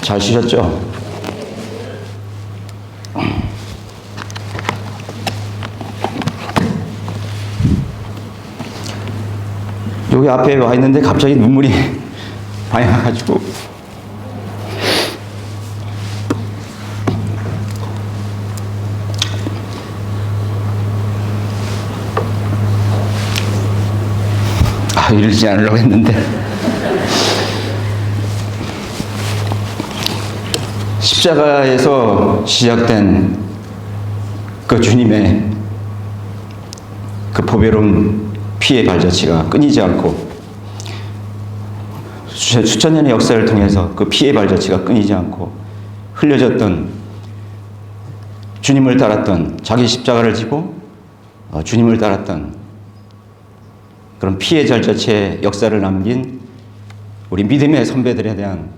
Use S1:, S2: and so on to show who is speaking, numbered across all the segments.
S1: 잘 쉬셨죠? 여기 앞에 와 있는데 갑자기 눈물이 많이 나가지고 이러지 않으려고 했는데 십자가에서 시작된 그 주님의 그 보배로운 피의 발자취가 끊이지 않고 수천 년의 역사를 통해서 그 피의 발자취가 끊이지 않고 흘려졌던, 주님을 따랐던, 자기 십자가를 지고 주님을 따랐던 그런 피의 발자취의 역사를 남긴 우리 믿음의 선배들에 대한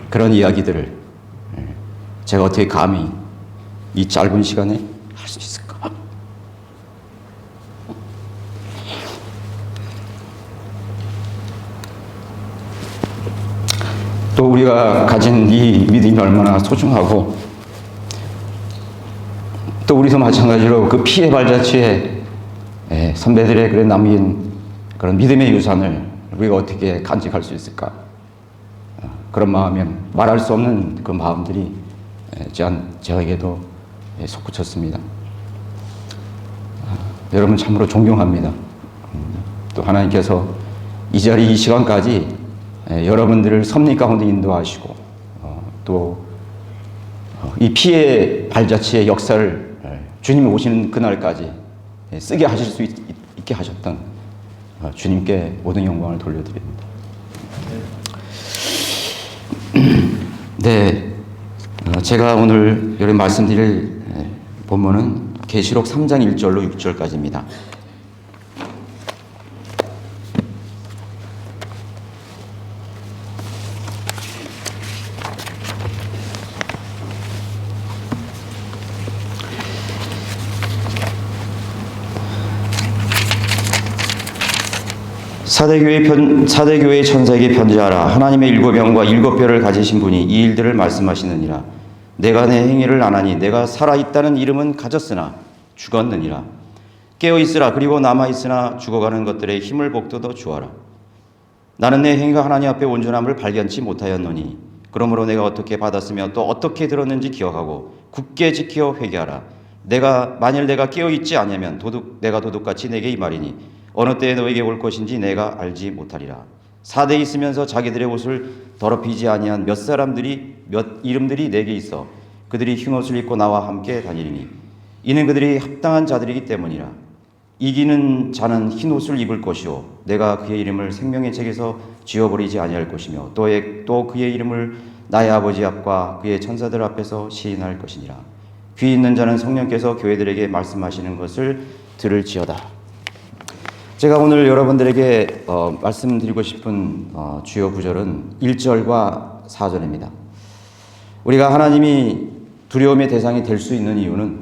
S1: 그런 이야기들을 제가 어떻게 감히 이 짧은 시간에 할 수 있을까? 또 우리가 가진 이 믿음이 얼마나 소중하고, 또 우리도 마찬가지로 그 피의 발자취에 선배들의 그래 남긴 그런 믿음의 유산을 우리가 어떻게 간직할 수 있을까? 그런 마음이면 말할 수 없는 그 마음들이 저에게도 솟구쳤습니다. 여러분 참으로 존경합니다. 또 하나님께서 이 자리 이 시간까지 여러분들을 섭리 가운데 인도하시고 또 이 피의 발자취의 역사를 주님이 오시는 그날까지 쓰게 하실 수 있게 하셨던 주님께 모든 영광을 돌려드립니다. 네, 제가 오늘 여러분 말씀드릴 본문은 계시록 3장 1절로 6절까지입니다. 사대교회 천사에게 편지하라. 하나님의 일곱 영과 일곱 별을 가지신 분이 이 일들을 말씀하시느니라. 내가 내 행위를 아나니 내가 살아있다는 이름은 가졌으나 죽었느니라. 깨어있으라. 그리고 남아있으나 죽어가는 것들의 힘을 복돋아 주어라. 나는 내 행위가 하나님 앞에 온전함을 발견치 못하였노니 그러므로 내가 어떻게 받았으며 또 어떻게 들었는지 기억하고 굳게 지켜 회개하라. 만일 내가 깨어있지 아니하면 내가 도둑같이 내게 임하리니 어느 때에 너에게 올 것인지 내가 알지 못하리라. 사대에 있으면서 자기들의 옷을 더럽히지 아니한 몇 이름들이 내게 있어 그들이 흰옷을 입고 나와 함께 다니리니 이는 그들이 합당한 자들이기 때문이라. 이기는 자는 흰옷을 입을 것이요 내가 그의 이름을 생명의 책에서 지워버리지 아니할 것이며 또 그의 이름을 나의 아버지 앞과 그의 천사들 앞에서 시인할 것이니라. 귀 있는 자는 성령께서 교회들에게 말씀하시는 것을 들을지어다. 제가 오늘 여러분들에게 말씀드리고 싶은 주요 구절은 1절과 4절입니다. 우리가 하나님이 두려움의 대상이 될 수 있는 이유는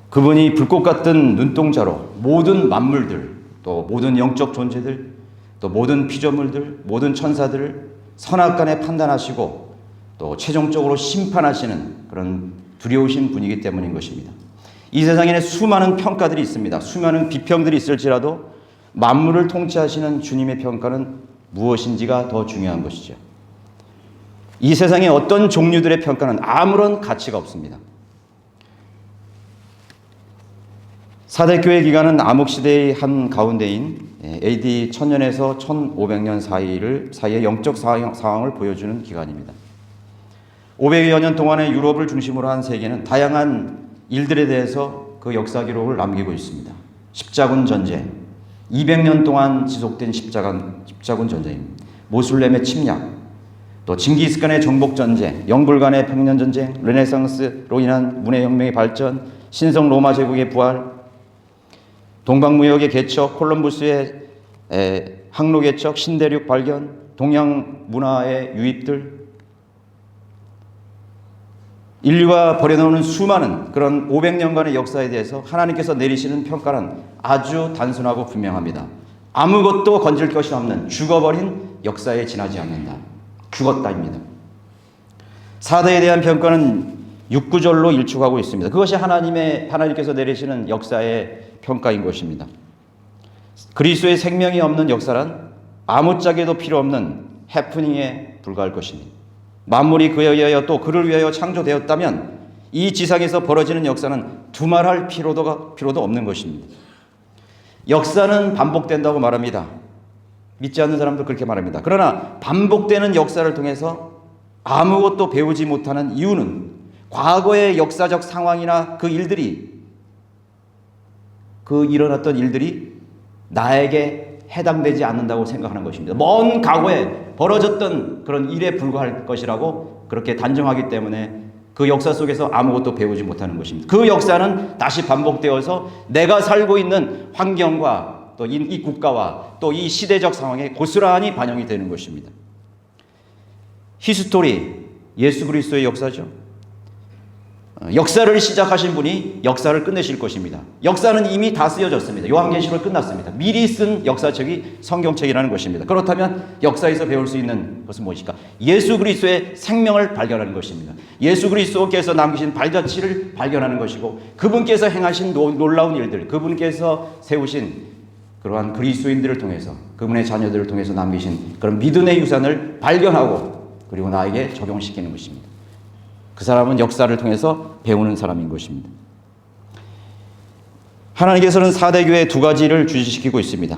S1: 그분이 불꽃 같은 눈동자로 모든 만물들, 또 모든 영적 존재들, 또 모든 피조물들, 모든 천사들을 선악간에 판단하시고 또 최종적으로 심판하시는 그런 두려우신 분이기 때문인 것입니다. 이 세상에는 수많은 평가들이 있습니다. 수많은 비평들이 있을지라도 만물을 통치하시는 주님의 평가는 무엇인지가 더 중요한 것이죠. 이 세상의 어떤 종류들의 평가는 아무런 가치가 없습니다. 사대교회 기간은 암흑시대의 한 가운데인 AD 1000년에서 1500년 사이의 영적 상황을 보여주는 기간입니다. 500여 년 동안의 유럽을 중심으로 한 세계는 다양한 일들에 대해서 그 역사 기록을 남기고 있습니다. 십자군 전쟁, 200년 동안 지속된 십자군 전쟁입니다. 모슬렘의 침략, 또 징기스칸의 정복 전쟁, 영불 간의 평년 전쟁, 르네상스로 인한 문해혁명의 발전, 신성 로마 제국의 부활, 동방무역의 개척, 콜럼부스의 항로 개척, 신대륙 발견, 동양 문화의 유입들, 인류가 버려놓은 수많은 그런 500년간의 역사에 대해서 하나님께서 내리시는 평가는 아주 단순하고 분명합니다. 아무것도 건질 것이 없는 죽어버린 역사에 지나지 않는다. 죽었다입니다. 사대에 대한 평가는 6구절로 일축하고 있습니다. 그것이 하나님께서 내리시는 역사의 평가인 것입니다. 그리스도의 생명이 없는 역사란 아무짝에도 필요 없는 해프닝에 불과할 것입니다. 만물이 그에 의하여 또 그를 위하여 창조되었다면 이 지상에서 벌어지는 역사는 두말할 필요도 없는 것입니다. 역사는 반복된다고 말합니다. 믿지 않는 사람도 그렇게 말합니다. 그러나 반복되는 역사를 통해서 아무것도 배우지 못하는 이유는 과거의 역사적 상황이나 그 일어났던 일들이 나에게 해당되지 않는다고 생각하는 것입니다. 먼 과거에 벌어졌던 그런 일에 불과할 것이라고 그렇게 단정하기 때문에 그 역사 속에서 아무것도 배우지 못하는 것입니다. 그 역사는 다시 반복되어서 내가 살고 있는 환경과 또 이 국가와 또 이 시대적 상황에 고스란히 반영이 되는 것입니다. 히스토리, 예수 그리스도의 역사죠. 역사를 시작하신 분이 역사를 끝내실 것입니다. 역사는 이미 다 쓰여졌습니다. 요한계시록 끝났습니다. 미리 쓴 역사책이 성경책이라는 것입니다. 그렇다면 역사에서 배울 수 있는 것은 무엇일까? 예수 그리스도의 생명을 발견하는 것입니다. 예수 그리스도께서 남기신 발자취를 발견하는 것이고 그분께서 행하신 놀라운 일들, 그분께서 세우신 그러한 그리스도인들을 통해서 그분의 자녀들을 통해서 남기신 그런 믿음의 유산을 발견하고 그리고 나에게 적용시키는 것입니다. 그 사람은 역사를 통해서 배우는 사람인 것입니다. 하나님께서는 4대 교회에 두 가지를 주시시키고 있습니다.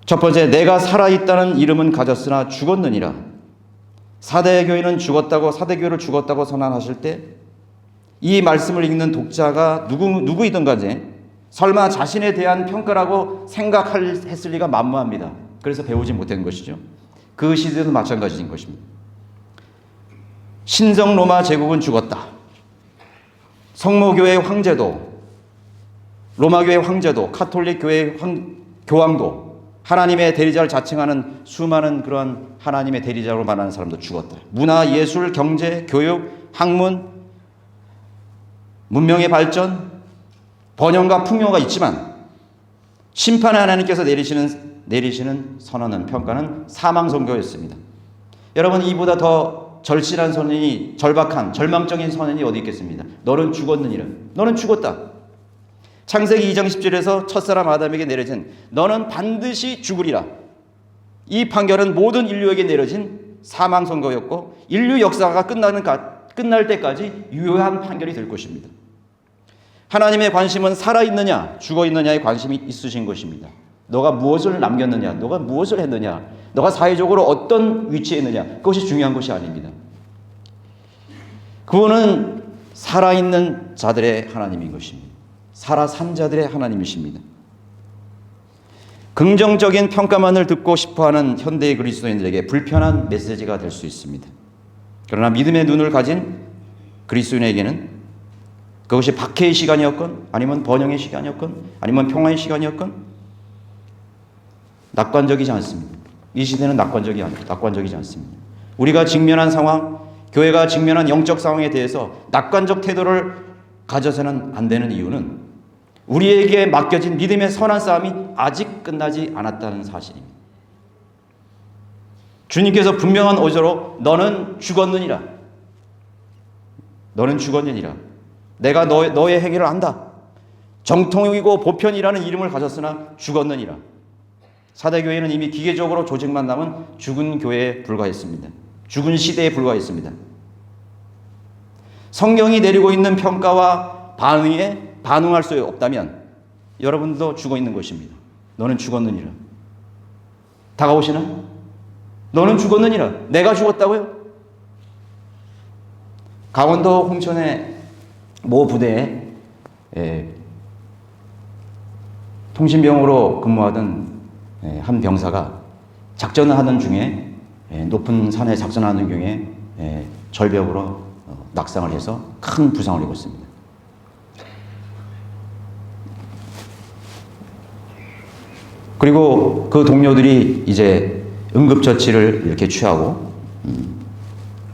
S1: 첫 번째, 내가 살아있다는 이름은 가졌으나 죽었느니라. 4대 교회는 죽었다고, 4대 교회를 죽었다고 선언하실 때 이 말씀을 읽는 독자가 누구이든 간에 설마 자신에 대한 평가라고 생각했을 리가 만무합니다. 그래서 배우지 못한 것이죠. 그 시대도 마찬가지인 것입니다. 신성 로마 제국은 죽었다. 성모교회의 황제도, 로마교회의 황제도, 카톨릭 교회의 교황도, 하나님의 대리자를 자칭하는 수많은 그러한 하나님의 대리자로 말하는 사람도 죽었다. 문화, 예술, 경제, 교육, 학문, 문명의 발전, 번영과 풍요가 있지만 심판의 하나님께서 내리시는 선언은, 평가는 사망 선고였습니다. 여러분, 이보다 더 절실한 선언이, 절박한 절망적인 선언이 어디 있겠습니다. 너는 죽었느니라. 너는 죽었다. 창세기 2장 10절에서 첫사람 아담에게 내려진 너는 반드시 죽으리라. 이 판결은 모든 인류에게 내려진 사망 선고였고 인류 역사가 끝날 때까지 유효한 판결이 될 것입니다. 하나님의 관심은 살아있느냐 죽어있느냐에 관심이 있으신 것입니다. 너가 무엇을 남겼느냐, 너가 무엇을 했느냐, 너가 사회적으로 어떤 위치에 있느냐, 그것이 중요한 것이 아닙니다. 그분은 살아있는 자들의 하나님인 것입니다. 살아 산 자들의 하나님이십니다. 긍정적인 평가만을 듣고 싶어하는 현대의 그리스도인들에게 불편한 메시지가 될 수 있습니다. 그러나 믿음의 눈을 가진 그리스도인에게는 그것이 박해의 시간이었건 아니면 번영의 시간이었건 아니면 평화의 시간이었건 낙관적이지 않습니다. 이 시대는 낙관적이지 않습니다. 우리가 직면한 상황, 교회가 직면한 영적 상황에 대해서 낙관적 태도를 가져서는 안 되는 이유는 우리에게 맡겨진 믿음의 선한 싸움이 아직 끝나지 않았다는 사실입니다. 주님께서 분명한 어조로 너는 죽었느니라. 너는 죽었느니라. 내가 너의 행위를 안다. 정통이고 보편이라는 이름을 가졌으나 죽었느니라. 사대교회는 이미 기계적으로 조직만 남은 죽은 교회에 불과했습니다. 죽은 시대에 불과했습니다. 성경이 내리고 있는 평가와 반응에 반응할 수 없다면 여러분도 죽어 있는 것입니다. 너는 죽었느니라. 다가오시나? 너는 죽었느니라. 내가 죽었다고요? 강원도 홍천의 모 부대에 통신병으로 근무하던 한 병사가 작전을 하는 중에 높은 산에 작전하는 중에 절벽으로 낙상을 해서 큰 부상을 입었습니다. 그리고 그 동료들이 이제 응급처치를 이렇게 취하고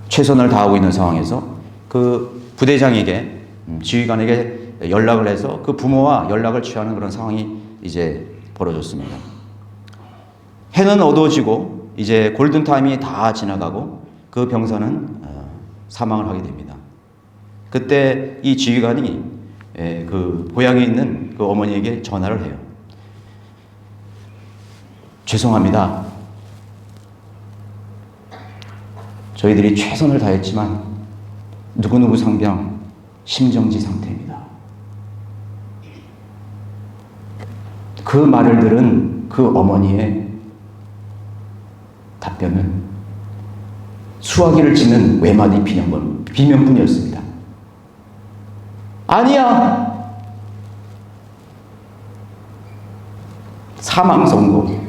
S1: 최선을 다하고 있는 상황에서 그 부대장에게 지휘관에게 연락을 해서 그 부모와 연락을 취하는 그런 상황이 이제 벌어졌습니다. 해는 어두워지고 이제 골든타임이 다 지나가고 그 병사는 사망을 하게 됩니다. 그때 이 지휘관이 그 고향에 있는 그 어머니에게 전화를 해요. 죄송합니다. 저희들이 최선을 다했지만 누구누구 상병 심정지 상태입니다. 그 말을 들은 그 어머니의 답변은 수화기를 치는 외마디 비명뿐이었습니다. 아니야! 사망선고.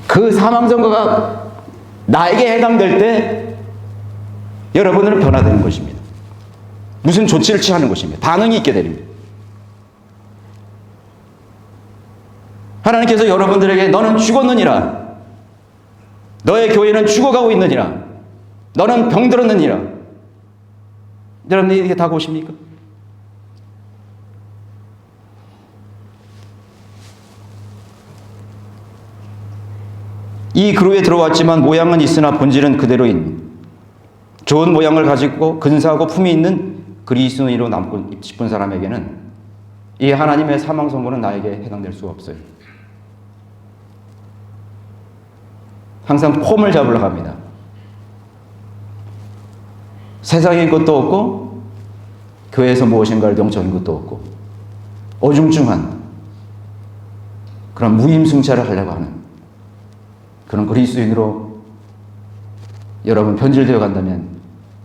S1: 그 사망선고가 나에게 해당될 때 여러분들은 변화되는 것입니다. 무슨 조치를 취하는 것입니다. 반응이 있게 됩니다. 하나님께서 여러분들에게 너는 죽었느니라. 너의 교회는 죽어가고 있느니라. 너는 병들었느니라. 여러분들이 이게 다 보십니까? 이 그루에 들어왔지만 모양은 있으나 본질은 그대로인 좋은 모양을 가지고 근사하고 품이 있는 그리스도인으로 남고 싶은 사람에게는 이 하나님의 사망 선고는 나에게 해당될 수가 없어요. 항상 폼을 잡으려고 합니다. 세상인 것도 없고 교회에서 무엇인가를 영적인 것도 없고 어중중한 그런 무임승차를 하려고 하는 그런 그리스도인으로 여러분 변질되어 간다면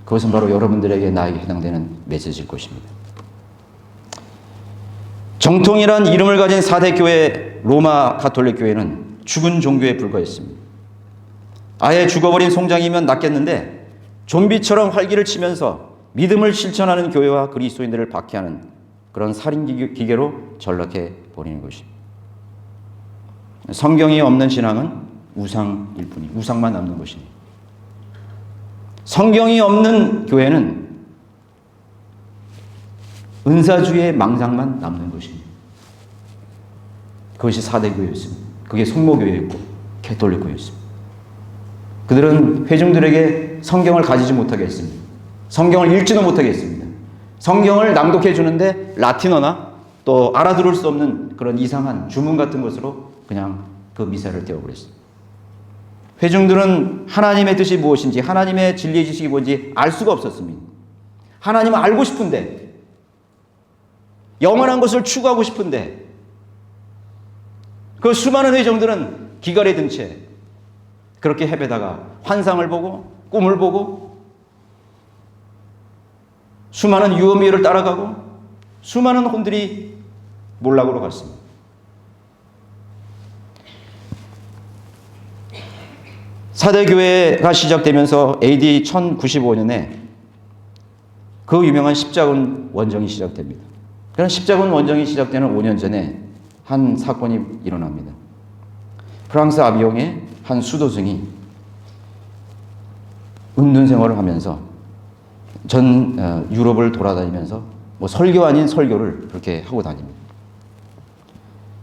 S1: 그것은 바로 여러분들에게 나에게 해당되는 메시지일 것입니다. 정통이란 이름을 가진 4대 교회 로마 가톨릭 교회는 죽은 종교에 불과했습니다. 아예 죽어버린 송장이면 낫겠는데 좀비처럼 활기를 치면서 믿음을 실천하는 교회와 그리스도인들을 박해하는 그런 살인 기계로 전락해 버리는 것입니다. 성경이 없는 신앙은 우상일 뿐이 우상만 남는 것입니다. 성경이 없는 교회는 은사주의의 망상만 남는 것입니다. 그것이 4대 교회였습니다. 그게 성모교회였고 가톨릭 교회였습니다. 그들은 회중들에게 성경을 가지지 못하게 했습니다. 성경을 읽지도 못하게 했습니다. 성경을 낭독해 주는데 라틴어나 또 알아들을 수 없는 그런 이상한 주문 같은 것으로 그냥 그 미사를 떼어버렸습니다. 회중들은 하나님의 뜻이 무엇인지 하나님의 진리의 지식이 뭔지 알 수가 없었습니다. 하나님을 알고 싶은데 영원한 것을 추구하고 싶은데 그 수많은 회중들은 기갈에 든 채 그렇게 헤매다가 환상을 보고 꿈을 보고 수많은 유언비어를 따라가고 수많은 혼들이 몰락으로 갔습니다. 사대교회가 시작되면서 AD 1095년에 그 유명한 십자군 원정이 시작됩니다. 그런 십자군 원정이 시작되는 5년 전에 한 사건이 일어납니다. 프랑스 아비뇽의 한 수도승이 은둔 생활을 하면서 전 유럽을 돌아다니면서 뭐 설교 아닌 설교를 그렇게 하고 다닙니다.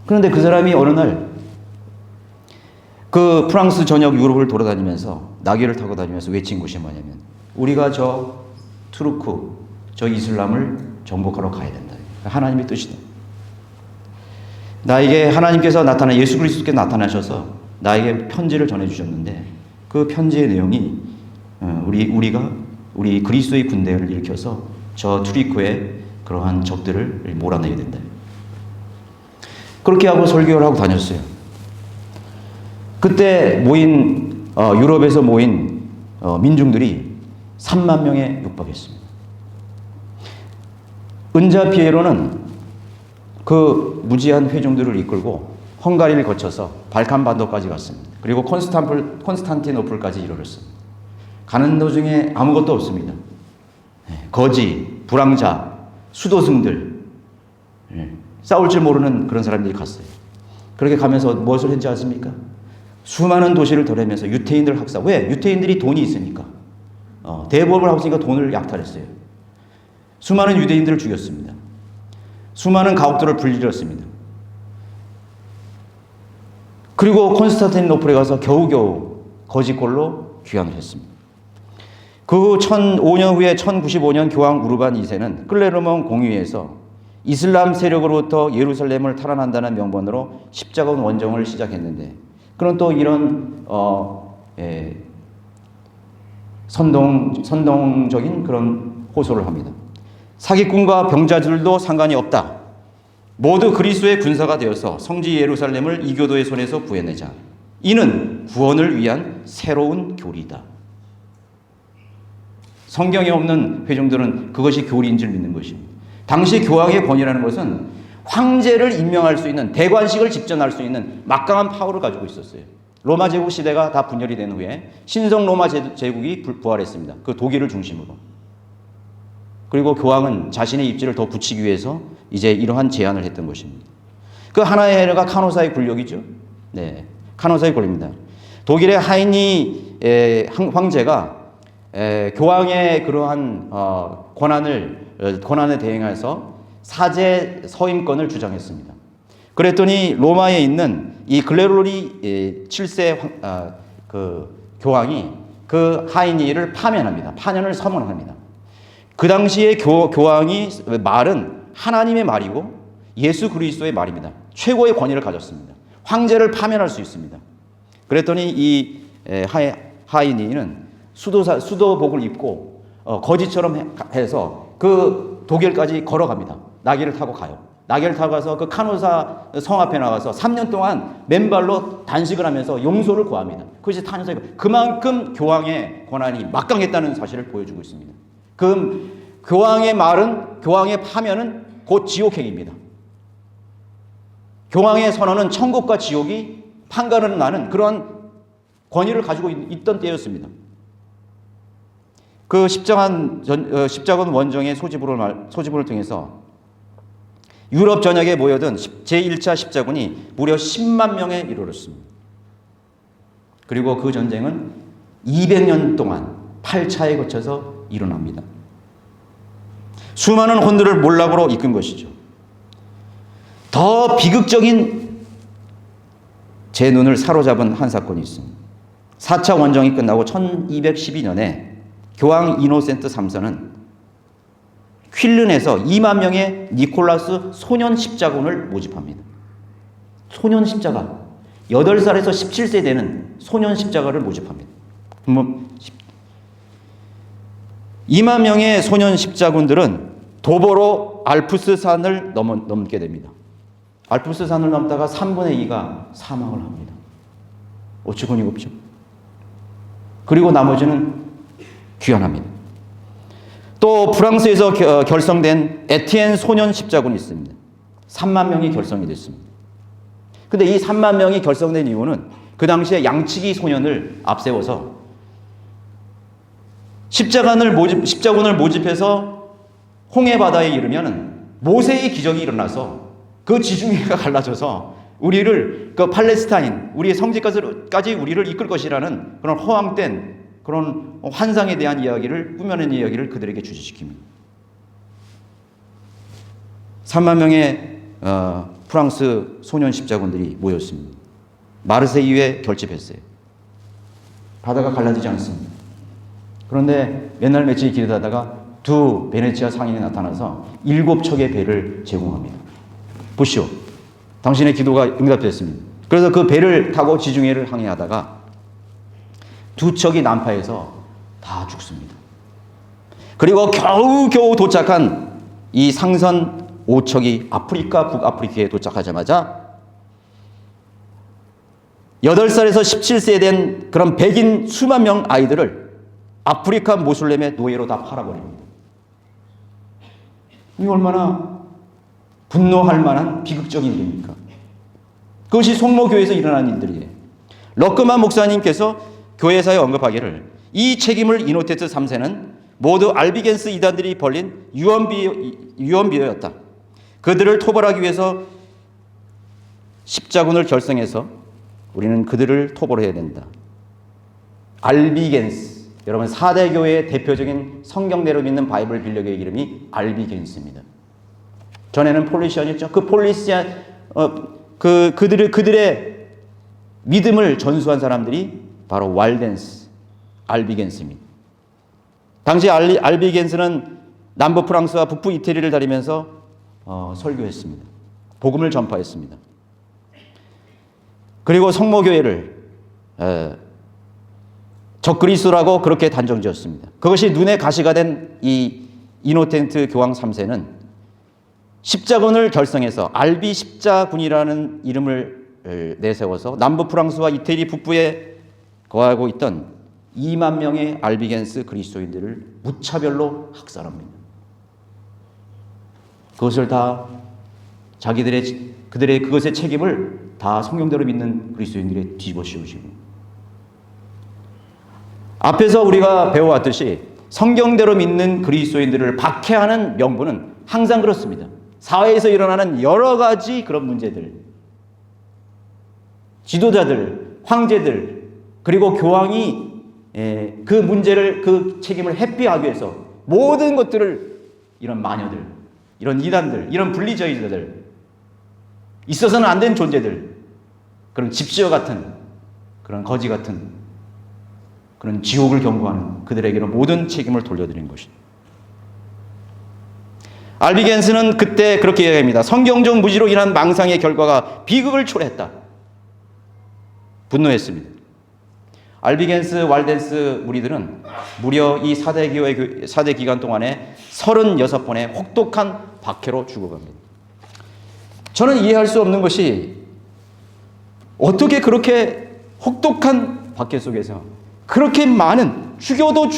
S1: 그런데 그 사람이 어느 날 그 프랑스 전역 유럽을 돌아다니면서 나귀를 타고 다니면서 외친 것이 뭐냐면 우리가 저 투르크, 저 이슬람을 정복하러 가야 된다. 하나님의 뜻이다. 나에게 하나님께서 예수 그리스도께 나타나셔서 나에게 편지를 전해주셨는데 그 편지의 내용이 우리 그리스도의 군대를 일으켜서 저 투르크의 그러한 적들을 몰아내야 된다. 그렇게 하고 설교를 하고 다녔어요. 그때 유럽에서 모인 민중들이 3만 명에 육박했습니다. 은자 피에로는 그 무지한 회중들을 이끌고 헝가리를 거쳐서 발칸 반도까지 갔습니다. 그리고 콘스탄티노플까지 이르렀습니다. 가는 도중에 아무것도 없습니다. 거지, 불황자, 수도승들, 싸울 줄 모르는 그런 사람들이 갔어요. 그렇게 가면서 무엇을 했는지 아십니까? 수많은 도시를 덜으면서 유태인들 학살. 왜? 유태인들이 돈이 있으니까. 대법을 하고 있으니까 돈을 약탈했어요. 수많은 유대인들을 죽였습니다. 수많은 가옥들을 불질렀습니다. 그리고 콘스탄티노플에 가서 겨우겨우 거짓골로 귀환을 했습니다. 그 후 1005년 후에 1095년 교황 우르반 2세는 클레르몬 공의회에서 이슬람 세력으로부터 예루살렘을 탈환한다는 명분으로 십자군 원정을 시작했는데, 그런 또 이런 선동적인 그런 호소를 합니다. 사기꾼과 병자들도 상관이 없다. 모두 그리스도의 군사가 되어서 성지 예루살렘을 이교도의 손에서 구해내자. 이는 구원을 위한 새로운 교리다. 성경에 없는 회중들은 그것이 교리인 줄 믿는 것입니다. 당시 교황의 권위라는 것은 황제를 임명할 수 있는, 대관식을 집전할 수 있는 막강한 파워를 가지고 있었어요. 로마 제국 시대가 다 분열이 된 후에 신성 로마 제국이 부활했습니다. 그 독일을 중심으로. 그리고 교황은 자신의 입지를 더 붙이기 위해서 이제 이러한 제안을 했던 것입니다. 그 하나의 해례가 카노사의 굴욕이죠. 네, 카노사의 굴욕입니다. 독일의 하이니 황제가 교황의 그러한 권한에 대행해서 사제 서임권을 주장했습니다. 그랬더니 로마에 있는 이 글레로리 7세 그 교황이 그 하이니를 파면합니다. 파면을 서문합니다. 그 당시에 교황이 말은 하나님의 말이고 예수 그리스도의 말입니다. 최고의 권위를 가졌습니다. 황제를 파면할 수 있습니다. 그랬더니 이 하이니는 수도복을 입고 거지처럼 해서 그 독일까지 걸어갑니다. 나귀를 타고 가요. 나귀를 타고 가서 그 카노사 성 앞에 나가서 3년 동안 맨발로 단식을 하면서 용서를 구합니다. 그것이 탄원서. 그만큼 교황의 권한이 막강했다는 사실을 보여주고 있습니다. 그 교황의 말은, 교황의 파면은 곧 지옥행입니다. 교황의 선언은 천국과 지옥이 판가름 나는 그러한 권위를 가지고 있던 때였습니다. 그 십자군 원정의 소집을 통해서 유럽 전역에 모여든 제1차 십자군이 무려 10만 명에 이르렀습니다. 그리고 그 전쟁은 200년 동안 8차에 거쳐서 일어납니다. 수많은 혼들을 몰락으로 이끈 것이죠. 더 비극적인 제 눈을 사로잡은 한 사건이 있습니다. 4차 원정이 끝나고 1212년에 교황 이노센트 3세는 퀼른에서 2만 명의 니콜라스 소년 십자군을 모집합니다. 소년 십자가. 8살에서 17세 되는 소년 십자가를 모집합니다. 2만 명의 소년 십자군들은 도보로 알프스 산을 넘게 됩니다. 알프스 산을 넘다가 3분의 2가 사망을 합니다. 어처구니가 없죠. 그리고 나머지는 귀환합니다. 또 프랑스에서 결성된 에티엔 소년 십자군이 있습니다. 3만 명이 결성이 됐습니다. 근데 이 3만 명이 결성된 이유는 그 당시에 양치기 소년을 앞세워서 십자군을 모집해서 홍해 바다에 이르면 모세의 기적이 일어나서 그 지중해가 갈라져서 우리를 그 팔레스타인, 우리의 성지까지 우리를 이끌 것이라는 그런 허황된 그런 환상에 대한 이야기를, 꾸며낸 이야기를 그들에게 주시킵니다. 3만 명의 프랑스 소년 십자군들이 모였습니다. 마르세유에 결집했어요. 바다가 갈라지지 않습니다. 그런데 몇 날 며칠 기다리다가 두 베네치아 상인이 나타나서 7척의 배를 제공합니다. 보시오. 당신의 기도가 응답됐습니다. 그래서 그 배를 타고 지중해를 항해하다가 두 척이 난파해서 다 죽습니다. 그리고 겨우겨우 도착한 이 상선 5척이 북아프리카에 도착하자마자 8살에서 17세 된 그런 백인 수만 명 아이들을 아프리카 모슬렘의 노예로 다 팔아버립니다. 이 얼마나 분노할 만한 비극적인 일입니까? 그것이 송모교회에서 일어난 일들이에요. 럭크만 목사님께서 교회사에 언급하기를 이 책임을 이노테스 3세는 모두 알비겐스 이단들이 벌린 유언비어였다. 그들을 토벌하기 위해서 십자군을 결성해서 우리는 그들을 토벌해야 된다. 알비겐스. 여러분 4대 교회의 대표적인 성경대로 믿는 바이블 빌려교의 이름이 알비겐스입니다. 전에는 폴리시안이었죠. 그 폴리시안 그들의 믿음을 전수한 사람들이 바로 walden스, 알비겐스입니다. 당시 알비겐스는 남부 프랑스와 북부 이태리를 다니면서 설교했습니다. 복음을 전파했습니다. 그리고 성모교회를 적그리스도라고 그렇게 단정지었습니다. 그것이 눈에 가시가 된 이 이노텐트 교황 3세는 십자군을 결성해서 알비 십자군이라는 이름을 내세워서 남부 프랑스와 이태리 북부에 거하고 있던 2만 명의 알비겐스 그리스도인들을 무차별로 학살합니다. 그것을 다 그들의 그것의 책임을 다 성경대로 믿는 그리스도인들이 뒤집어 씌우시고, 앞에서 우리가 배워왔듯이 성경대로 믿는 그리스도인들을 박해하는 명분은 항상 그렇습니다. 사회에서 일어나는 여러 가지 그런 문제들, 지도자들, 황제들, 그리고 교황이 그 문제를, 그 책임을 회피하기 위해서 모든 것들을, 이런 마녀들, 이런 이단들, 이런 분리주의자들, 있어서는 안 된 존재들, 그런 집시어 같은, 그런 거지 같은, 그런 지옥을 경고하는 그들에게로 모든 책임을 돌려드린 것입니다. 알비겐스는 그때 그렇게 이야기합니다. 성경적 무지로 인한 망상의 결과가 비극을 초래했다. 분노했습니다. 알비겐스, walden스 무리들은 무려 이 4대 기간 동안에 36번의 혹독한 박해로 죽어갑니다. 저는 이해할 수 없는 것이, 어떻게 그렇게 혹독한 박해 속에서 그렇게 많은, 죽여도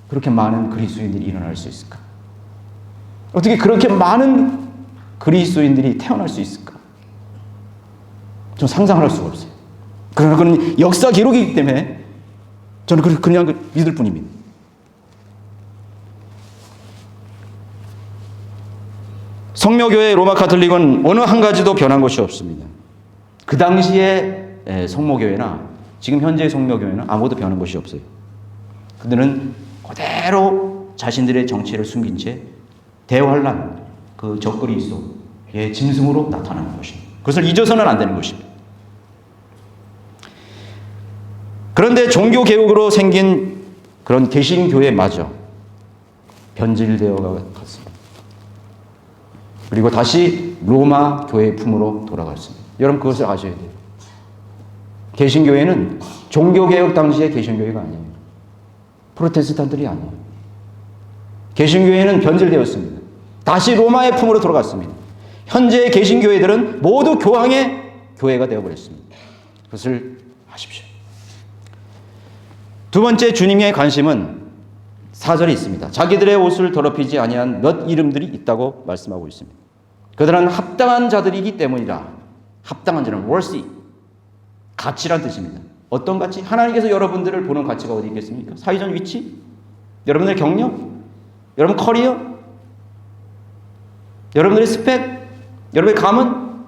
S1: 그렇게 많은 그리스도인들이 일어날 수 있을까? 어떻게 그렇게 많은 그리스도인들이 태어날 수 있을까? 좀 상상을 할 수가 없어요. 그러나 그건 역사 기록이기 때문에 저는 그냥 믿을 뿐입니다. 성묘교회 로마 가톨릭은 어느 한 가지도 변한 것이 없습니다. 그 당시에 성모교회나 지금 현재의 성묘교회는 아무것도 변한 것이 없어요. 그들은 그대로 자신들의 정체를 숨긴 채 대환란, 그 적그리스도의 짐승으로 나타나는 것입니다. 그것을 잊어서는 안 되는 것입니다. 그런데 종교개혁으로 생긴 그런 개신교회마저 변질되어 갔습니다. 그리고 다시 로마 교회 품으로 돌아갔습니다. 여러분 그것을 아셔야 돼요. 개신교회는 종교개혁 당시의 개신교회가 아니에요. 프로테스탄들이 아니에요. 개신교회는 변질되었습니다. 다시 로마의 품으로 돌아갔습니다. 현재의 개신교회들은 모두 교황의 교회가 되어버렸습니다. 그것을 아십시오. 두 번째, 주님의 관심은 4절에 있습니다. 자기들의 옷을 더럽히지 아니한 몇 이름들이 있다고 말씀하고 있습니다. 그들은 합당한 자들이기 때문이라. 합당한 자는 worthy, 가치란 뜻입니다. 어떤 가치? 하나님께서 여러분들을 보는 가치가 어디 있겠습니까? 사회적 위치? 여러분들의 경력? 여러분 커리어? 여러분들의 스펙? 여러분의 가문?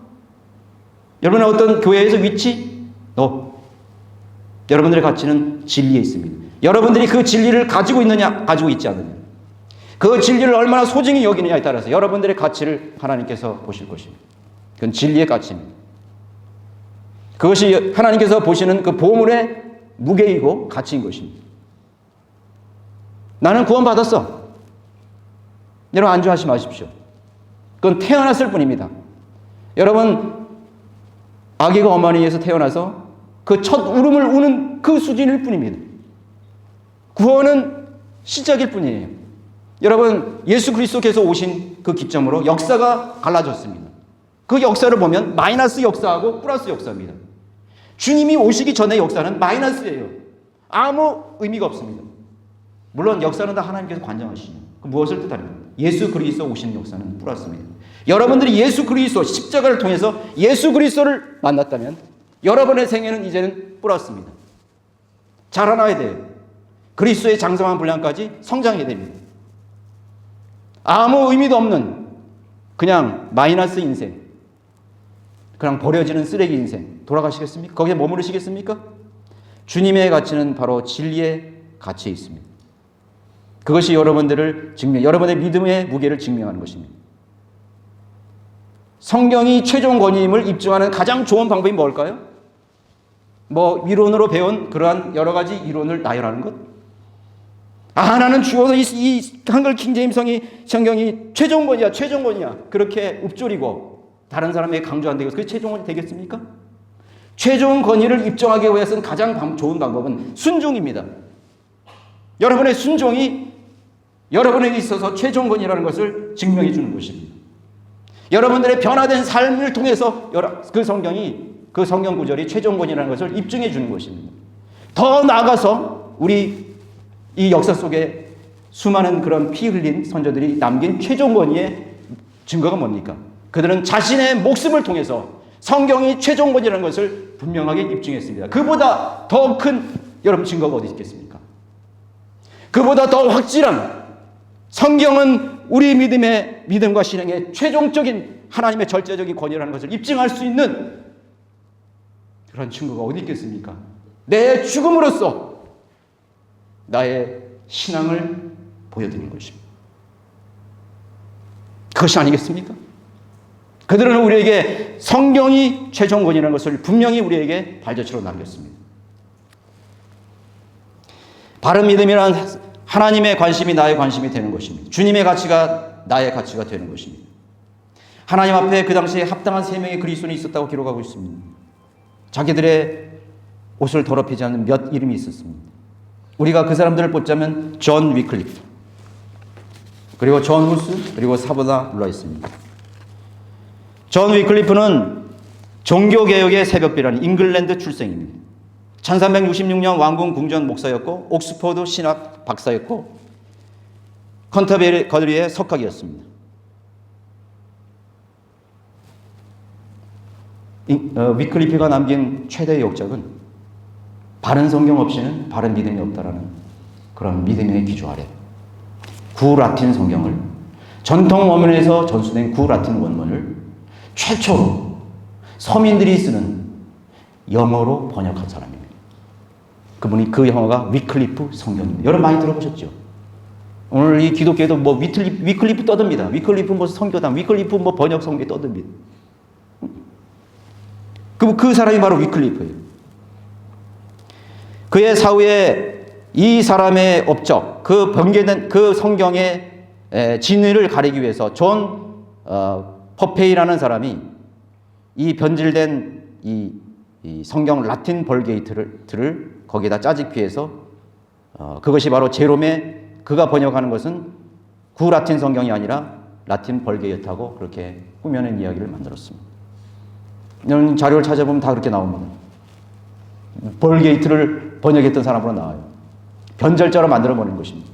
S1: 여러분의 어떤 교회에서 위치? 여러분들의 가치는 진리에 있습니다. 여러분들이 그 진리를 가지고 있느냐, 가지고 있지 않느냐. 그 진리를 얼마나 소중히 여기느냐에 따라서 여러분들의 가치를 하나님께서 보실 것입니다. 그건 진리의 가치입니다. 그것이 하나님께서 보시는 그 보물의 무게이고 가치인 것입니다. 나는 구원받았어. 여러분 안주하지 마십시오. 그건 태어났을 뿐입니다. 여러분 아기가 어머니에서 태어나서 그 첫 울음을 우는 그 수준일 뿐입니다. 구원은 시작일 뿐이에요. 여러분 예수 그리스도께서 오신 그 기점으로 역사가 갈라졌습니다. 그 역사를 보면 마이너스 역사하고 플러스 역사입니다. 주님이 오시기 전의 역사는 마이너스예요. 아무 의미가 없습니다. 물론 역사는 다 하나님께서 관장하시죠. 그 무엇을 뜻합니까? 예수 그리스도 오시는 역사는 플러스입니다. 여러분들이 예수 그리스도 십자가를 통해서 예수 그리스도를 만났다면 여러분의 생애는 이제는 플러스입니다. 자라나야 돼요. 그리스도의 장성한 분량까지 성장해야 됩니다. 아무 의미도 없는 그냥 마이너스 인생.
S2: 그냥 버려지는 쓰레기 인생 돌아가시겠습니까? 거기에 머무르시겠습니까? 주님의 가치는 바로 진리의 가치에 있습니다. 그것이 여러분의 믿음의 무게를 증명하는 것입니다. 성경이 최종 권위임을 입증하는 가장 좋은 방법이 뭘까요? 이론으로 배운 그러한 여러 가지 이론을 나열하는 것? 하나는 죽어서 이 한글 킹제임스 성경이 최종 권위야. 그렇게 읊조리고 다른 사람에게 강조 안 되고 그게 최종 권위 되겠습니까? 최종 권위를 입증하기 위해서는 가장 좋은 방법은 순종입니다. 여러분의 순종이 여러분에게 있어서 최종 권위라는 것을 증명해 주는 것입니다. 여러분들의 변화된 삶을 통해서 그 성경 구절이 최종 권위라는 것을 입증해 주는 것입니다. 더 나아가서 우리 이 역사 속에 수많은 그런 피 흘린 선조들이 남긴 최종 권위의 증거가 뭡니까? 그들은 자신의 목숨을 통해서 성경이 최종 권위라는 것을 분명하게 입증했습니다. 그보다 더 큰 여러분 증거가 어디 있겠습니까? 그보다 더 확실한 성경은 우리 믿음과 신앙의 최종적인 하나님의 절대적인 권위라는 것을 입증할 수 있는 그런 증거가 어디 있겠습니까? 내 죽음으로써 나의 신앙을 보여드리는 것입니다. 그것이 아니겠습니까? 그들은 우리에게 성경이 최종 권위라는 것을 분명히 우리에게 발자취로 남겼습니다. 바른 믿음이란 하나님의 관심이 나의 관심이 되는 것입니다. 주님의 가치가 나의 가치가 되는 것입니다. 하나님 앞에 그 당시에 합당한 3명의 그리스도인이 있었다고 기록하고 있습니다. 자기들의 옷을 더럽히지 않는 몇 이름이 있었습니다. 우리가 그 사람들을 뽑자면 존 위클리프, 그리고 존 후스, 그리고 사보다 롤라이스입니다. 존 위클리프는 종교개혁의 새벽비라는 잉글랜드 출생입니다. 1366년 왕궁 궁전 목사였고 옥스퍼드 신학 박사였고 컨터베리의 석학이었습니다. 위클리프가 남긴 최대의 역작은 바른 성경 없이는 바른 믿음이 없다라는 그런 믿음의 기조 아래 구라틴 성경을 전통 원문에서 전수된 구라틴 원문을 최초로 서민들이 쓰는 영어로 번역한 사람입니다. 그 영어가 위클리프 성경입니다. 여러분 많이 들어보셨죠? 오늘 이 기독교에도 위클리프 떠듭니다. 위클리프 선교단, 위클리프 번역 성경 떠듭니다. 그 사람이 바로 위클리프예요. 그의 사후에 이 사람의 업적, 그 번개된 그 성경의 진위를 가리기 위해서 존 퍼페이라는 사람이 이 변질된 이 성경 라틴 벌게이트를 거기에다 짜집기해서 그것이 바로 제롬의 그가 번역하는 것은 구라틴 성경이 아니라 라틴 벌게이트하고 그렇게 꾸며낸 이야기를 만들었습니다. 이런 자료를 찾아보면 다 그렇게 나옵니다. 벌게이트를 번역했던 사람으로 나와요. 변절자로 만들어버린 것입니다.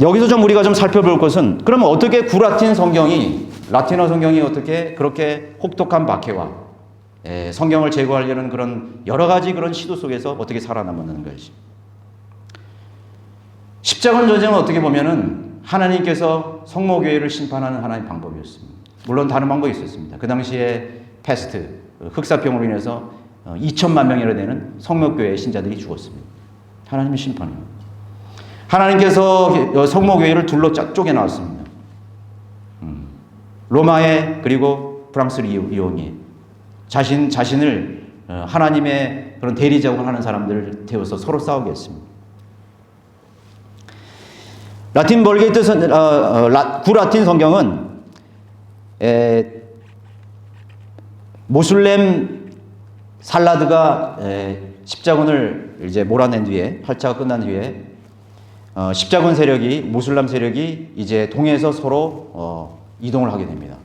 S2: 여기서 우리가 살펴볼 것은 그러면 어떻게 구라틴 성경이 라틴어 성경이 어떻게 그렇게 혹독한 박해와 성경을 제거하려는 그런 여러 가지 그런 시도 속에서 어떻게 살아남았는 것이. 십자군 전쟁은 어떻게 보면은 하나님께서 성모교회를 심판하는 하나의 방법이었습니다. 물론 다른 방법이 있었습니다. 그 당시에 패스트, 흑사병으로 인해서 2천만 명이나 되는 성모교회 신자들이 죽었습니다. 하나님의 심판이에요. 하나님께서 성모교회를 둘로 쪼개놨습니다. 로마에 그리고 프랑스 리옹에 자신을 하나님의 그런 대리자고 하는 사람들을 태워서 서로 싸우게 했습니다. 라틴 벌게이트 구라틴 성경은 모슬렘 살라드가 십자군을 이제 몰아낸 뒤에 8차가 끝난 뒤에 십자군 세력이 모슬람 세력이 이제 동해에서 서로 이동을 하게 됩니다.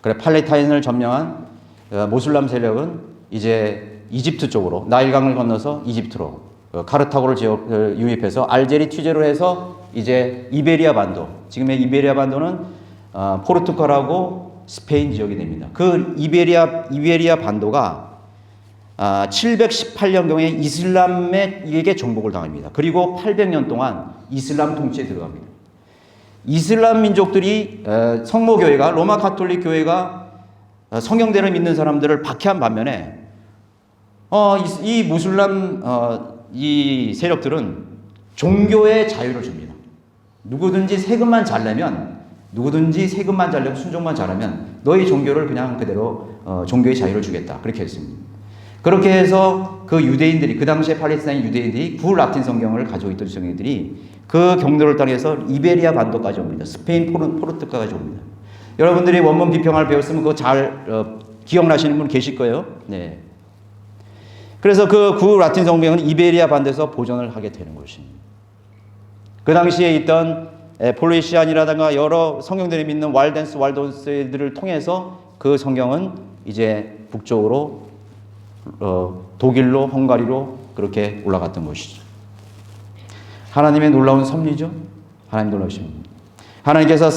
S2: 그래 팔레타인을 점령한 모슬람 세력은 이제 이집트 쪽으로 나일강을 건너서 이집트로 카르타고를 유입해서 알제리 튀제로 해서 이제 이베리아 반도, 지금의 이베리아 반도는 포르투갈하고 스페인 지역이 됩니다. 그 이베리아 반도가 718년경에 이슬람에게 정복을 당합니다. 그리고 800년 동안 이슬람 통치에 들어갑니다. 이슬람 민족들이 성모교회가 로마 가톨릭 교회가 성경대를 믿는 사람들을 박해한 반면에 이 무슬람 이 세력들은 종교의 자유를 줍니다. 누구든지 세금만 잘 내면 순종만 잘하면 너희 종교를 그냥 그대로 종교의 자유를 주겠다. 그렇게 했습니다. 그렇게 해서 그 유대인들이 그 당시에 팔레스타인 유대인들이 구라틴 성경을 가지고 있던 성경들이 그 경로를 따라서 이베리아 반도까지 옵니다. 스페인 포르투갈까지 옵니다. 여러분들이 원문 비평을 배웠으면 그거 잘 기억나시는 분 계실 거예요. 네. 그래서 그 구라틴 성경은 이베리아 반도에서 보존을 하게 되는 것입니다. 그 당시에 있던 폴리시안이라든가 여러 성경들이 믿는 waldens들을 통해서 그 성경은 이제 북쪽으로 독일로 헝가리로 그렇게 올라갔던 것이죠. 하나님의 놀라운 섭리죠. 하나님 놀라우십니다. 하나님께서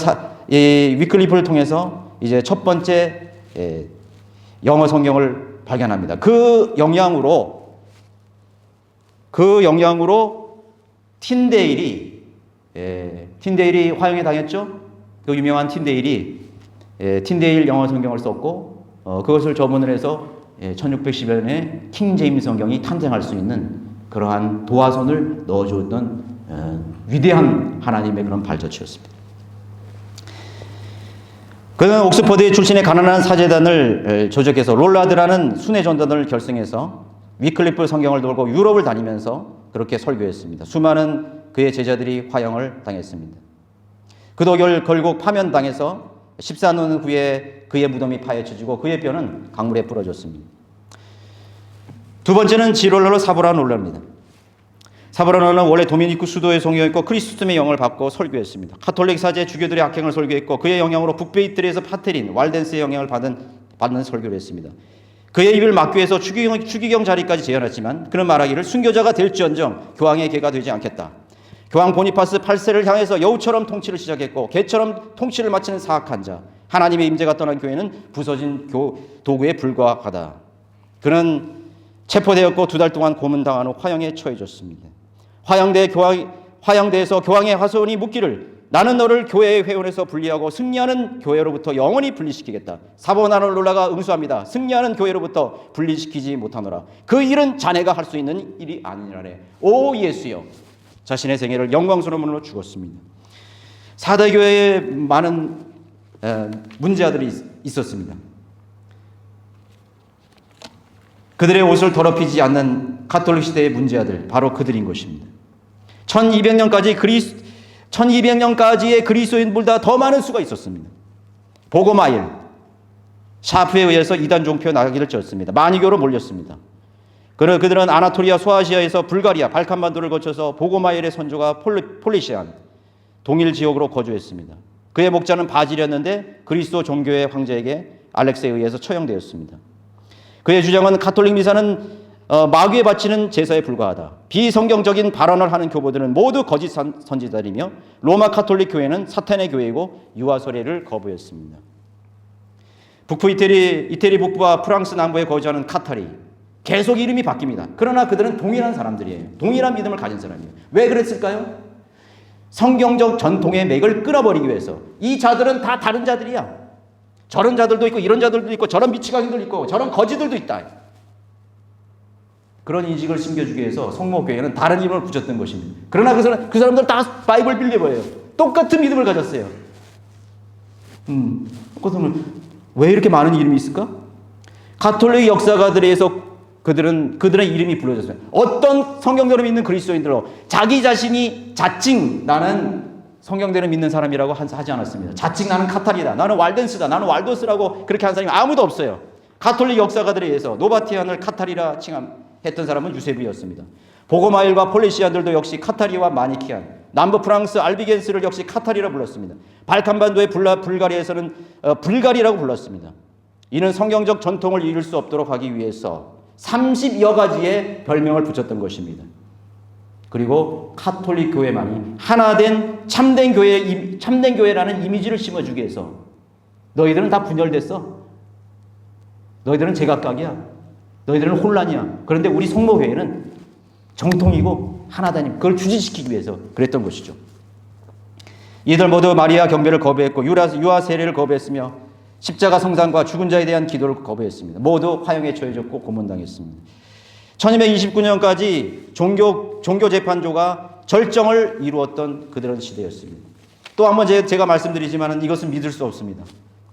S2: 이 위클리프를 통해서 이제 첫 번째 영어 성경을 발견합니다. 그 영향으로 틴데일이 화형에 당했죠. 그 유명한 틴데일이 틴데일 영어 성경을 썼고 그것을 저문을 해서 1610년에 킹 제임스 성경이 탄생할 수 있는 그러한 도화선을 넣어주었던 위대한 하나님의 그런 발자취였습니다. 그는 옥스퍼드 출신의 가난한 사제단을 조직해서 롤라드라는 순회 전단을 결성해서 위클리프 성경을 들고 유럽을 다니면서 그렇게 설교했습니다. 수많은 그의 제자들이 화형을 당했습니다. 그도 결국 파면당해서 14년 후에 그의 무덤이 파헤쳐지고 그의 뼈는 강물에 뿌려졌습니다. 두 번째는 지롤라로 사보라놀라입니다. 사보라놀라는 원래 도미니크 수도의 성경이었고 크리스토스의 영을 받고 설교했습니다. 가톨릭 사제 주교들의 악행을 설교했고 그의 영향으로 북배 이태리에서 파테린, walden스의 영향을 받는 설교를 했습니다. 그의 입을 막기 위해서 추기경 자리까지 제안했지만 그는 말하기를 순교자가 될지언정 교황의 개가 되지 않겠다. 교황 보니파스 8세를 향해서 여우처럼 통치를 시작했고 개처럼 통치를 마치는 사악한 자, 하나님의 임재가 떠난 교회는 부서진 도구에 불과하다. 그는 체포되었고 2달 동안 고문당한 후 화형에 처해졌습니다. 화형대에서 교황의 화손이 묻기를 나는 너를 교회의 회원에서 분리하고 승리하는 교회로부터 영원히 분리시키겠다. 사보나놀라가 응수합니다. 승리하는 교회로부터 분리시키지 못하노라. 그 일은 자네가 할 수 있는 일이 아니라네. 오 예수여. 자신의 생애를 영광스러움으로 죽었습니다. 사대교회에 많은 문제아들이 있었습니다. 그들의 옷을 더럽히지 않는 가톨릭 시대의 문제아들, 바로 그들인 것입니다. 1200년까지의 그리스도인보다 더 많은 수가 있었습니다. 보고마일, 샤프에 의해서 이단 종표 나가기를 쳤습니다. 만이교로 몰렸습니다. 그들은 아나토리아 소아시아에서 불가리아, 발칸반도를 거쳐서 보고마일의 선조가 폴리시안, 동일 지역으로 거주했습니다. 그의 목자는 바질이었는데 그리스도 종교의 황제에게 알렉스에 의해서 처형되었습니다. 그의 주장은 가톨릭 미사는 마귀에 바치는 제사에 불과하다. 비성경적인 발언을 하는 교보들은 모두 거짓 선지자들이며 로마 가톨릭 교회는 사탄의 교회이고 유아 세례를 거부했습니다. 북부 이태리 북부와 프랑스 남부에 거주하는 카타리, 계속 이름이 바뀝니다. 그러나 그들은 동일한 사람들이에요. 동일한 믿음을 가진 사람이에요. 왜 그랬을까요? 성경적 전통의 맥을 끊어버리기 위해서. 이 자들은 다 다른 자들이야. 저런 자들도 있고 이런 자들도 있고 저런 미치광이들도 있고 저런 거지들도 있다. 그런 인식을 심겨주기 위해서 성모교회는 다른 이름을 붙였던 것입니다. 그러나 그 사람들 다 바이블 빌리버예요. 똑같은 믿음을 가졌어요. 왜 이렇게 많은 이름이 있을까? 가톨릭 역사가들에 의해서 그들의 이름이 불려졌어요. 어떤 성경대로 믿는 그리스도인들로 자기 자신이 자칭 나는 성경대로 믿는 사람이라고 하지 않았습니다. 자칭 나는 카타리다, 나는 왈덴스다, 나는 왈도스라고 그렇게 한 사람이 아무도 없어요. 가톨릭 역사가들에 의해서 노바티안을 카타리라 칭했던 사람은 유세비였습니다. 보고마일과 폴리시안들도 역시 카타리와 마니키안, 남부 프랑스 알비겐스를 역시 카타리라 불렀습니다. 발칸반도의 불가리아에서는 불가리라고 불렀습니다. 이는 성경적 전통을 이룰 수 없도록 하기 위해서 30여 가지의 별명을 붙였던 것입니다. 그리고 가톨릭 교회만이 하나된 참된 교회라는 이미지를 심어주기 위해서 너희들은 다 분열됐어. 너희들은 제각각이야. 너희들은 혼란이야. 그런데 우리 성모교회는 정통이고 하나다니 그걸 주지시키기 위해서 그랬던 것이죠. 이들 모두 마리아 경배를 거부했고 유아 세례를 거부했으며 십자가 성산과 죽은 자에 대한 기도를 거부했습니다. 모두 화형에 처해졌고 고문당했습니다. 1229년까지 종교 재판조가 절정을 이루었던 그들은 시대였습니다. 또 한번 제가 말씀드리지만 이것은 믿을 수 없습니다.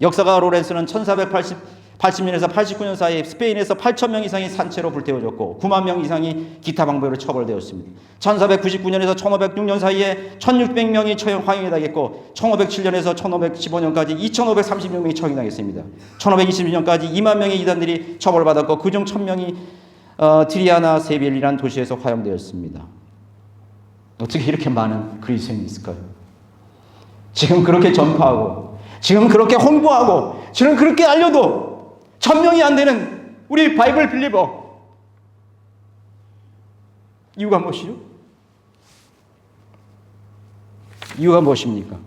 S2: 역사가 로렌스는 1480년에서 89년 사이에 스페인에서 8,000명 이상이 산채로 불태워졌고 9만 명 이상이 기타 방법으로 처벌되었습니다. 1499년에서 1506년 사이에 1600명이 화형에 당했고 1507년에서 1515년까지 2536명이 처형당했습니다. 1522년까지 2만 명의 이단들이 처벌받았고 그중 1000명이 트리아나 세빌이라는 도시에서 화형되었습니다. 어떻게 이렇게 많은 그리스도인이 있을까요? 지금 그렇게 전파하고 지금 그렇게 홍보하고 지금 그렇게 알려도 1000명이 안 되는 우리 바이블 빌리버, 이유가 무엇이죠? 이유가 무엇입니까?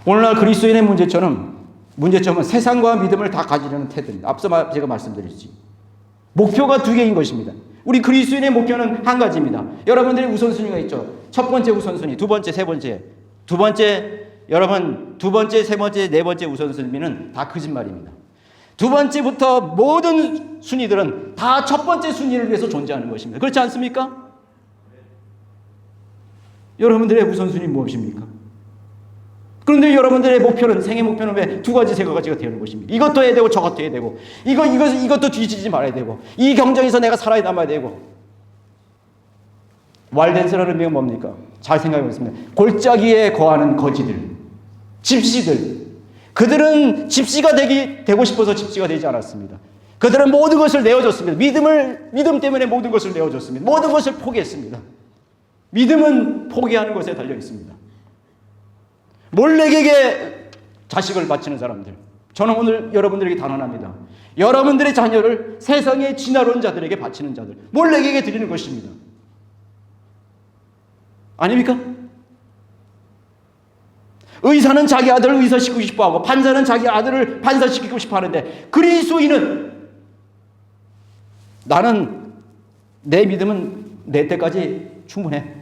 S2: 오늘날 그리스도인의 문제점은 세상과 믿음을 다 가지려는 태도입니다. 앞서 제가 말씀드렸지. 목표가 두 개인 것입니다. 우리 그리스도인의 목표는 한 가지입니다. 여러분들의 우선순위가 있죠. 첫 번째 우선순위, 두 번째, 세 번째. 두 번째, 세 번째, 네 번째 우선순위는 다 거짓말입니다. 두 번째부터 모든 순위들은 다 첫 번째 순위를 위해서 존재하는 것입니다. 그렇지 않습니까? 여러분들의 우선순위 무엇입니까? 그런데 여러분들의 목표는, 생애 목표는 왜 두 가지, 세 가지가 되는 것입니까? 이것도 해야 되고 저것도 해야 되고 이것도 뒤지지 말아야 되고 이 경쟁에서 내가 살아남아야 되고. 왈덴스라는 의미가 뭡니까? 잘 생각해 보겠습니다. 골짜기에 거하는 거지들, 집시들. 그들은 집시가 되고 싶어서 집시가 되지 않았습니다. 그들은 모든 것을 내어줬습니다. 믿음 때문에 모든 것을 내어줬습니다. 모든 것을 포기했습니다. 믿음은 포기하는 것에 달려 있습니다. 몰래에게 자식을 바치는 사람들. 저는 오늘 여러분들에게 단언합니다. 여러분들의 자녀를 세상의 진화론 자들에게 바치는 자들, 몰래에게 드리는 것입니다. 아닙니까? 의사는 자기 아들을 의사시키고 싶어하고 판사는 자기 아들을 판사시키고 싶어하는데 그리스도인은 나는 내 믿음은 내 때까지 충분해.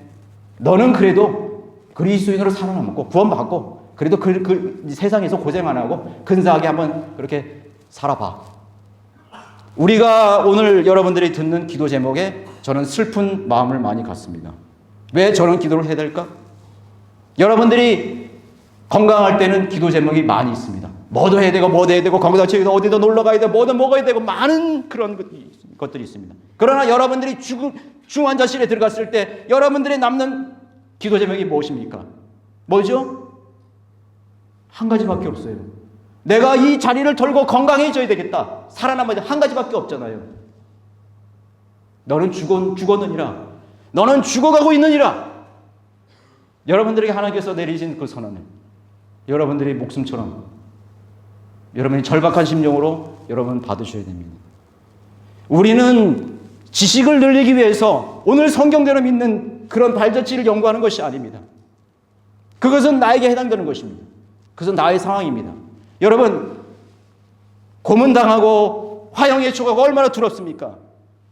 S2: 너는 그래도 그리스도인으로 살아남고 구원받고 그래도 그 세상에서 고생 안 하고 근사하게 한번 그렇게 살아봐. 우리가 오늘 여러분들이 듣는 기도 제목에 저는 슬픈 마음을 많이 갖습니다. 왜 저런 기도를 해야 될까? 여러분들이 건강할 때는 기도 제목이 많이 있습니다. 뭐도 해야 되고 건강 체육도 어디도 놀러 가야 되고 뭐도 먹어야 되고 많은 그런 것들이 있습니다. 그러나 여러분들이 중환자실에 들어갔을 때 여러분들의 남는 기도 제목이 무엇입니까? 뭐죠? 한 가지밖에 없어요. 내가 이 자리를 털고 건강해져야 되겠다. 살아남아야 돼. 한 가지밖에 없잖아요. 너는 죽었느니라. 너는 죽어가고 있느니라. 여러분들에게 하나님께서 내리신 그 선언을 여러분들의 목숨처럼 여러분이 절박한 심령으로 여러분 받으셔야 됩니다. 우리는 지식을 늘리기 위해서 오늘 성경대로 믿는 그런 발자취를 연구하는 것이 아닙니다. 그것은 나에게 해당되는 것입니다. 그것은 나의 상황입니다. 여러분, 고문당하고 화형에 처하고 얼마나 두렵습니까?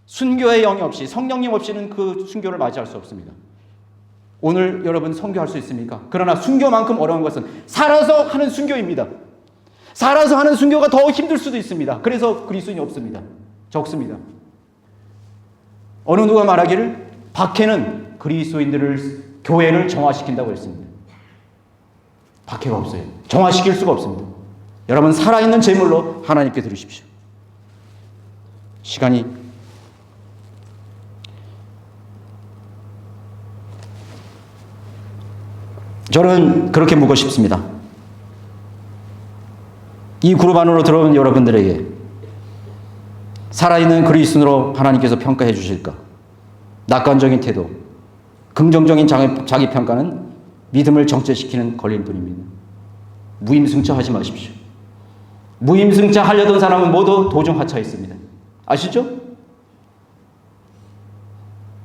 S2: 순교의 영이 없이, 성령님 없이는 그 순교를 맞이할 수 없습니다. 오늘 여러분 순교할 수 있습니까? 그러나 순교만큼 어려운 것은 살아서 하는 순교입니다. 살아서 하는 순교가 더 힘들 수도 있습니다. 그래서 그리스도인이 없습니다. 적습니다. 어느 누가 말하기를 박해는 교회를 정화시킨다고 했습니다. 박해가 없어요. 정화시킬 수가 없습니다. 여러분 살아있는 제물로 하나님께 드리십시오. 시간이 저는 그렇게 묻고 싶습니다. 이 그룹 안으로 들어온 여러분들에게 살아있는 그리스도인으로 하나님께서 평가해 주실까? 낙관적인 태도, 긍정적인 자기 평가는 믿음을 정체시키는 걸릴 뿐입니다. 무임승차하지 마십시오. 무임승차 하려던 사람은 모두 도중하차했습니다. 아시죠?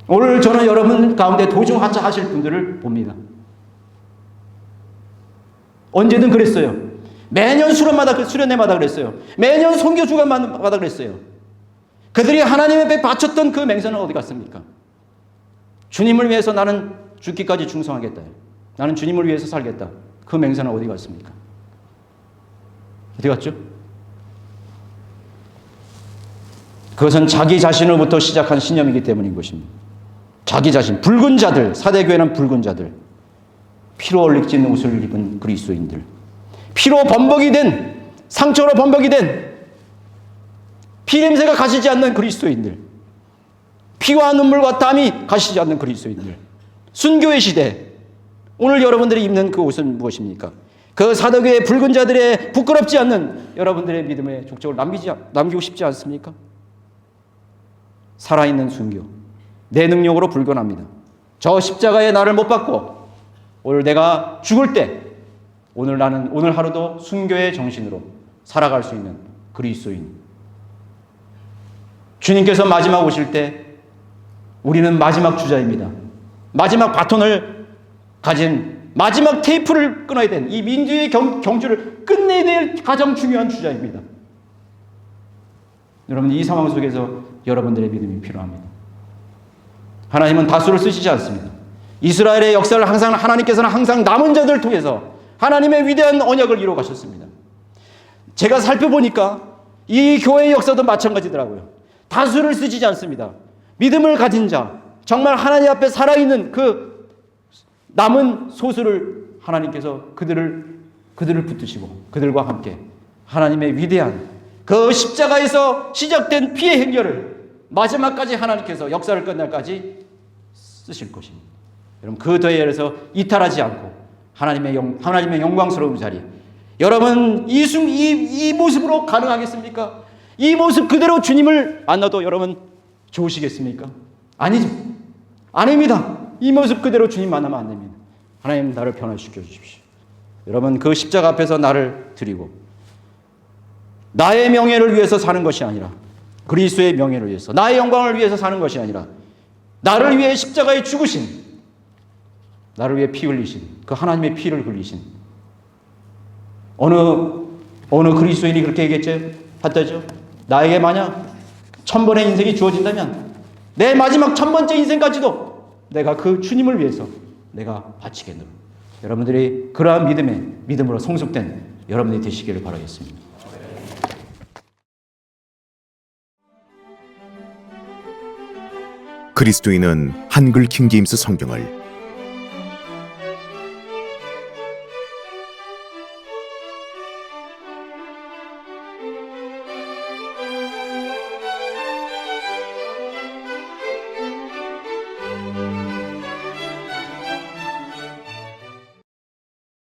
S2: 오늘 저는 여러분 가운데 도중하차 하실 분들을 봅니다. 언제든 그랬어요. 매년 수련회마다 그랬어요. 매년 선교 주간마다 그랬어요. 그들이 하나님 앞에 바쳤던 그 맹세는 어디 갔습니까? 주님을 위해서 나는 죽기까지 충성하겠다. 나는 주님을 위해서 살겠다. 그 맹세는 어디 갔습니까? 어디 갔죠? 그것은 자기 자신으로부터 시작한 신념이기 때문인 것입니다. 자기 자신, 붉은 자들, 사대교회는 붉은 자들, 피로 얼룩진 옷을 입은 그리스도인들, 피로 범벅이 된, 상처로 범벅이 된 피냄새가 가시지 않는 그리스도인들, 피와 눈물과 땀이 가시지 않는 그리스도인들, 순교의 시대. 오늘 여러분들이 입는 그 옷은 무엇입니까? 그 사도교의 붉은 자들의 부끄럽지 않는 여러분들의 믿음의 족적을 남기고 싶지 않습니까? 살아있는 순교. 내 능력으로 불변합니다. 저 십자가에 나를 못 박고 오늘 내가 죽을 때 오늘 하루도 순교의 정신으로 살아갈 수 있는 그리스도인. 주님께서 마지막 오실 때 우리는 마지막 주자입니다. 마지막 바톤을 가진 마지막 테이프를 끊어야 된 이 민주의 경주를 끝내야 될 가장 중요한 주자입니다. 여러분, 이 상황 속에서 여러분들의 믿음이 필요합니다. 하나님은 다수를 쓰시지 않습니다. 이스라엘의 역사를 하나님께서는 항상 남은 자들을 통해서 하나님의 위대한 언약을 이루어 가셨습니다. 제가 살펴보니까 이 교회의 역사도 마찬가지더라고요. 다수를 쓰지 않습니다. 믿음을 가진 자, 정말 하나님 앞에 살아있는 그 남은 소수를 하나님께서 그들을 붙드시고 그들과 함께 하나님의 위대한 그 십자가에서 시작된 피의 행렬을 마지막까지 하나님께서 역사를 끝날까지 쓰실 것입니다. 여러분, 그 대회에서 이탈하지 않고 하나님의 영광스러운 자리. 여러분, 이 모습으로 가능하겠습니까? 이 모습 그대로 주님을 만나도 여러분 좋으시겠습니까? 아니죠. 아닙니다. 이 모습 그대로 주님 만나면 안 됩니다. 하나님, 나를 변화시켜 주십시오. 여러분, 그 십자가 앞에서 나를 드리고 나의 명예를 위해서 사는 것이 아니라 그리스도의 명예를 위해서, 나의 영광을 위해서 사는 것이 아니라 나를 위해 십자가에 죽으신, 나를 위해 피 흘리신 그 하나님의 피를 흘리신 어느 그리스도인이 그렇게 얘기했다죠. 나에게 만약 1000번의 인생이 주어진다면 내 마지막 1000번째 인생까지도 내가 그 주님을 위해서 내가 바치겠노라. 여러분들이 그러한 믿음으로 성숙된 여러분이 되시기를 바라겠습니다.
S3: 그리스도인은 한글 킹제임스 성경을